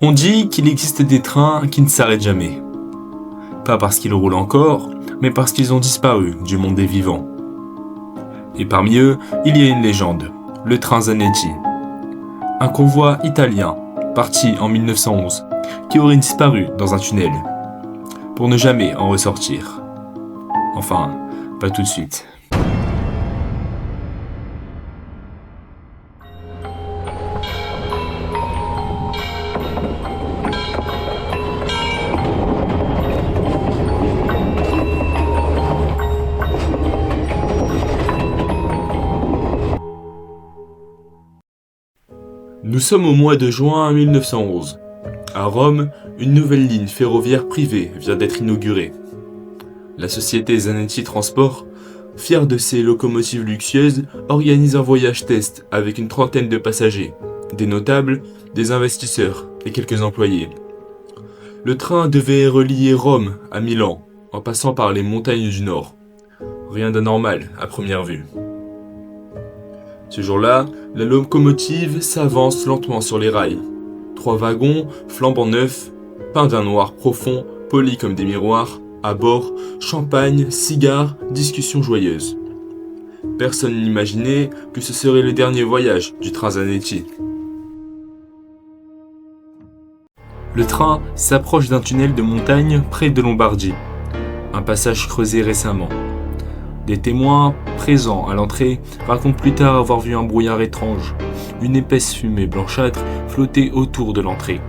On dit qu'il existe des trains qui ne s'arrêtent jamais. Pas parce qu'ils roulent encore, mais parce qu'ils ont disparu du monde des vivants. Et parmi eux, il y a une légende, le train Zanetti. Un convoi italien, parti en 1911, qui aurait disparu dans un tunnel, pour ne jamais en ressortir. Enfin, pas tout de suite. Nous sommes au mois de juin 1911. À Rome, une nouvelle ligne ferroviaire privée vient d'être inaugurée. La société Zanetti Transport, fière de ses locomotives luxueuses, organise un voyage test avec une trentaine de passagers, des notables, des investisseurs et quelques employés. Le train devait relier Rome à Milan, en passant par les montagnes du Nord. Rien d'anormal à première vue. Ce jour-là, la locomotive s'avance lentement sur les rails. 3 wagons, flambant neufs, peints d'un noir profond, polis comme des miroirs, à bord, champagne, cigares, discussions joyeuses. Personne n'imaginait que ce serait le dernier voyage du train Zanetti. Le train s'approche d'un tunnel de montagne près de Lombardie, un passage creusé récemment. Des témoins présents à l'entrée racontent plus tard avoir vu un brouillard étrange, une épaisse fumée blanchâtre flotter autour de l'entrée.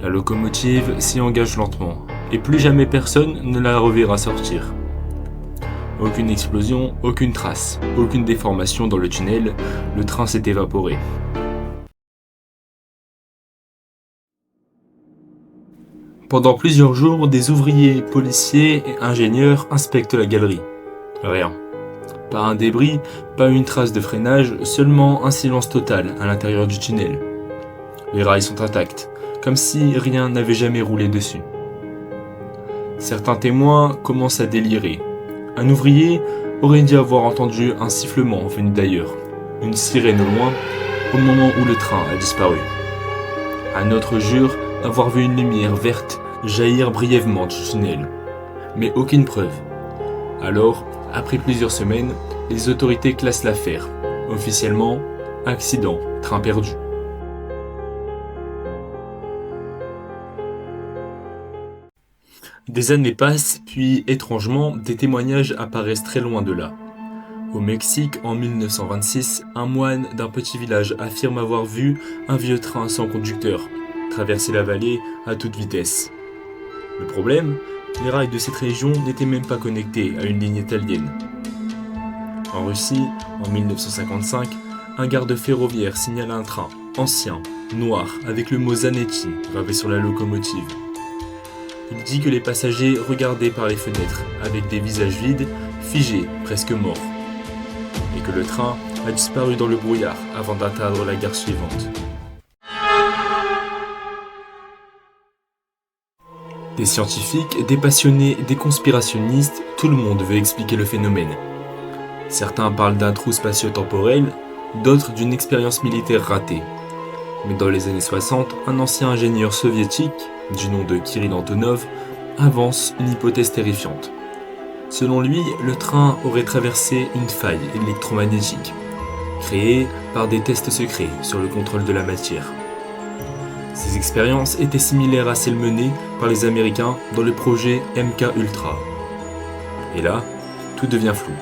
La locomotive s'y engage lentement, et plus jamais personne ne la reverra sortir. Aucune explosion, aucune trace, aucune déformation dans le tunnel, le train s'est évaporé. Pendant plusieurs jours, des ouvriers, policiers et ingénieurs inspectent la galerie. Rien. Pas un débris, pas une trace de freinage, seulement un silence total à l'intérieur du tunnel. Les rails sont intacts, comme si rien n'avait jamais roulé dessus. Certains témoins commencent à délirer. Un ouvrier aurait dit avoir entendu un sifflement venu d'ailleurs, une sirène au loin, au moment où le train a disparu. Un autre jure avoir vu une lumière verte jaillir brièvement du tunnel, mais aucune preuve. Alors, après plusieurs semaines, les autorités classent l'affaire. Officiellement, accident, train perdu. Des années passent, puis étrangement, des témoignages apparaissent très loin de là. Au Mexique, en 1926, un moine d'un petit village affirme avoir vu un vieux train sans conducteur traverser la vallée à toute vitesse. Le problème, les rails de cette région n'étaient même pas connectés à une ligne italienne. En Russie, en 1955, un garde ferroviaire signale un train ancien, noir, avec le mot Zanetti gravé sur la locomotive. Il dit que les passagers regardaient par les fenêtres avec des visages vides, figés, presque morts, et que le train a disparu dans le brouillard avant d'atteindre la gare suivante. Des scientifiques, des passionnés, des conspirationnistes, tout le monde veut expliquer le phénomène. Certains parlent d'un trou spatio-temporel, d'autres d'une expérience militaire ratée. Mais dans les années 60, un ancien ingénieur soviétique, du nom de Kirill Antonov, avance une hypothèse terrifiante. Selon lui, le train aurait traversé une faille électromagnétique, créée par des tests secrets sur le contrôle de la matière. Ces expériences étaient similaires à celles menées par les Américains dans le projet MK-Ultra. Et là, tout devient flou.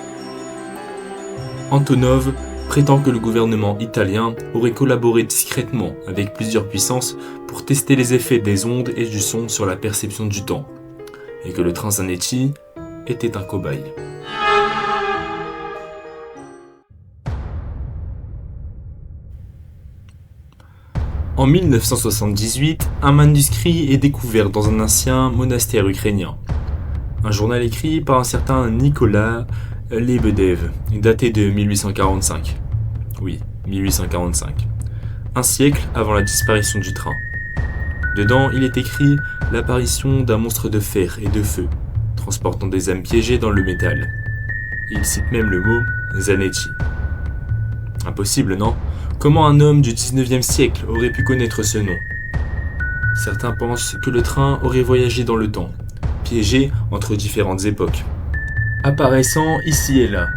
Antonov prétend que le gouvernement italien aurait collaboré discrètement avec plusieurs puissances pour tester les effets des ondes et du son sur la perception du temps, et que le train Zanetti était un cobaye. En 1978, un manuscrit est découvert dans un ancien monastère ukrainien. Un journal écrit par un certain Nicolas Lebedev, daté de 1845. Oui, 1845. Un siècle avant la disparition du train. Dedans, il est écrit l'apparition d'un monstre de fer et de feu, transportant des âmes piégées dans le métal. Il cite même le mot Zanetti. Impossible, non ? Comment un homme du 19e siècle aurait pu connaître ce nom ? Certains pensent que le train aurait voyagé dans le temps, piégé entre différentes époques, apparaissant ici et là,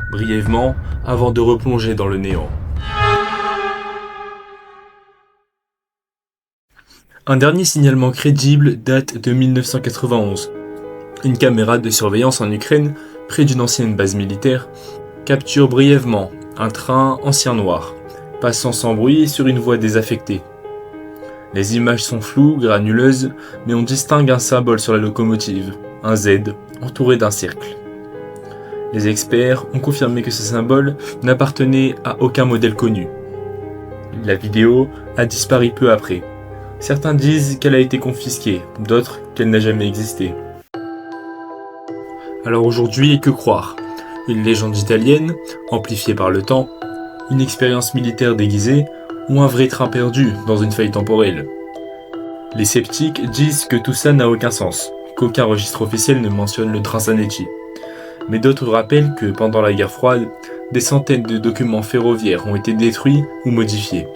brièvement avant de replonger dans le néant. Un dernier signalement crédible date de 1991. Une caméra de surveillance en Ukraine, près d'une ancienne base militaire, capture brièvement un train ancien noir, passant sans bruit sur une voie désaffectée. Les images sont floues, granuleuses, mais on distingue un symbole sur la locomotive, un Z, entouré d'un cercle. Les experts ont confirmé que ce symbole n'appartenait à aucun modèle connu. La vidéo a disparu peu après. Certains disent qu'elle a été confisquée, d'autres qu'elle n'a jamais existé. Alors aujourd'hui, que croire? Une légende italienne, amplifiée par le temps, une expérience militaire déguisée, ou un vrai train perdu dans une faille temporelle? Les sceptiques disent que tout ça n'a aucun sens, qu'aucun registre officiel ne mentionne le train Zanetti. Mais d'autres rappellent que pendant la guerre froide, des centaines de documents ferroviaires ont été détruits ou modifiés.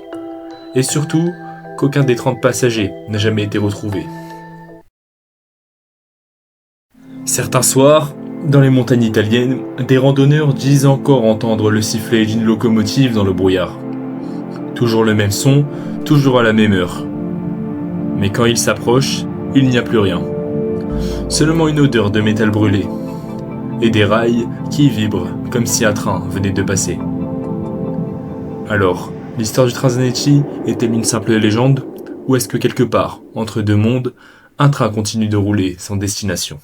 Et surtout, qu'aucun des 30 passagers n'a jamais été retrouvé. Certains soirs, dans les montagnes italiennes, des randonneurs disent encore entendre le sifflet d'une locomotive dans le brouillard. Toujours le même son, toujours à la même heure. Mais quand il s'approche, il n'y a plus rien. Seulement une odeur de métal brûlé. Et des rails qui vibrent comme si un train venait de passer. Alors, l'histoire du train Zanetti est-elle une simple légende? Ou est-ce que quelque part, entre deux mondes, un train continue de rouler sans destination?